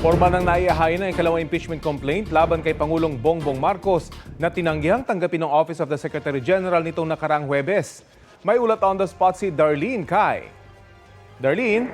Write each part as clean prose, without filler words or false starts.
Formal nang naiahain ng ikalawang impeachment complaint laban kay Pangulong Bongbong Marcos na tinanggihang tanggapin ng Office of the Secretary General nitong nakaraang Huwebes. May ulat on the spot si Darlene Kai. Darlene?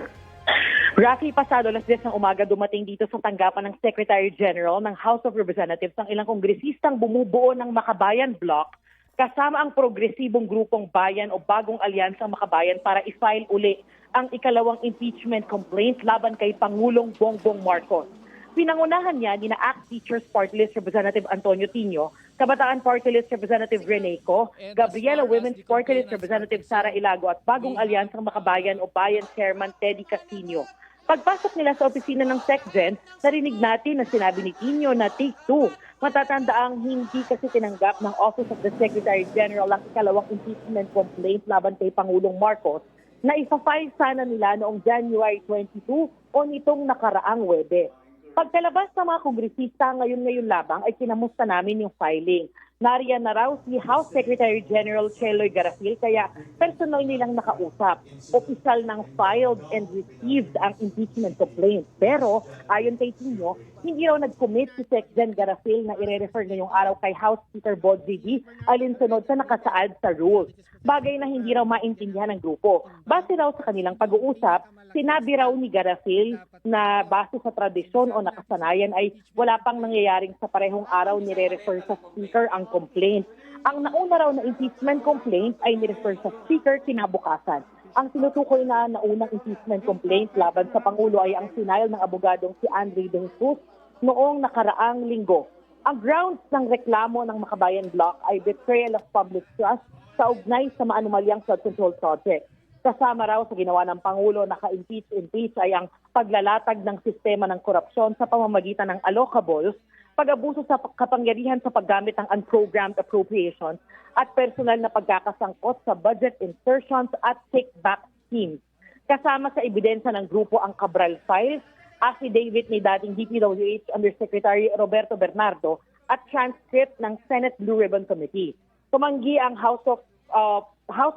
Rafi, pasado alas 10 ng umaga dumating dito sa tanggapan ng Secretary General ng House of Representatives ang ilang kongresistang bumubuo ng Makabayan Bloc kasama ang progresibong grupong bayan o bagong alyansang Makabayan para i-file uli ang ikalawang impeachment complaint laban kay Pangulong Bongbong Marcos. Pinangunahan niya ni na ACT Teachers Party List Representative Antonio Tino, Kabataan Party List Representative Rene Co, Gabriela Women's Party List Representative Sara Ilago at bagong alyansang Makabayan o Bayan Chairman Teddy Casino. Pagpasok nila sa opisina ng SecGen, narinig natin na sinabi ni Tino na take two. Matatandaang hindi kasi tinanggap ng Office of the Secretary General ang ikalawang impeachment complaint laban kay Pangulong Marcos na isa-file sana nila noong January 22 o nitong nakaraang Huwebes. Pagkalabas ng mga kongresista ngayon labang ay kinamusta namin yung filing. Nariyan na raw si House Secretary General Cheloy Garafil kaya personal nilang nakausap. Opisyal ng filed and received ang impeachment complaint. Pero ayon kay Tino, hindi raw nag-commit si Secgen Garafil na ire-refer ngayong araw kay House Speaker Bod Gigi alinsunod sa nakasaad sa rules. Bagay na hindi raw maintindihan ng grupo. Base raw sa kanilang pag-uusap, sinabi raw ni Garafil na base sa tradisyon o nakasanayan ay wala pang nangyayaring sa parehong araw nire-refer sa Speaker ang complaint. Ang nauna raw na impeachment complaint ay nirefer sa Speaker kinabukasan. Ang tinutukoy na naunang impeachment complaint laban sa Pangulo ay ang sinayal ng abogadong si Andre De Jesus noong nakaraang linggo. Ang grounds ng reklamo ng Makabayan Bloc ay betrayal of public trust sa ugnay sa maanumalyang flood control project. Kasama raw sa ginawa ng Pangulo na ka-impeach ay ang paglalatag ng sistema ng korupsyon sa pamamagitan ng allocables, pag-abuso sa kapangyarihan sa paggamit ng unprogrammed appropriations at personal na pagkakasangkot sa budget insertions at take-back schemes. Kasama sa ebidensya ng grupo ang Cabral Files, affidavit ni dating DPWH Undersecretary Roberto Bernardo at transcript ng Senate Blue Ribbon Committee. Tumanggi ang House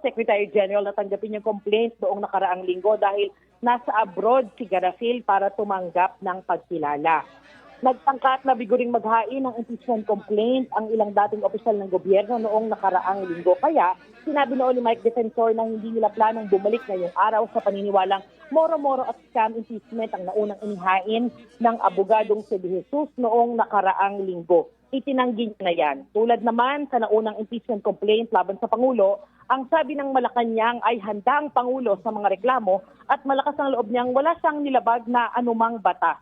Secretary General na tanggapin yung complaint noong nakaraang linggo dahil nasa abroad si Garafil para tumanggap ng pagkilala. Nagtangka at nabiguring maghain ng impeachment complaint ang ilang dating opisyal ng gobyerno noong nakaraang linggo. Kaya sinabi noon ni Mike Defensor na hindi nila planong bumalik ngayong araw sa paniniwalang moro-moro at scam impeachment ang naunang inihain ng abogadong si De Jesus noong nakaraang linggo. Itinanggi na yan. Tulad naman sa naunang impeachment complaint laban sa Pangulo, ang sabi ng Malacanang ay handa ang Pangulo sa mga reklamo at malakas ang loob niyang wala siyang nilabag na anumang batas.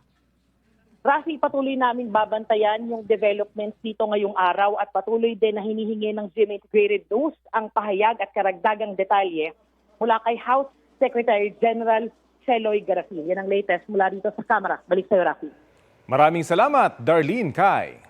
Rafi, patuloy naming babantayan yung developments dito ngayong araw at patuloy din na hinihingi ng GMA Integrated News ang pahayag at karagdagang detalye mula kay House Secretary General Cheloy Garafil. Yan ang latest mula dito sa Kamara. Balik sa'yo, Rafi. Maraming salamat, Darlene Kai.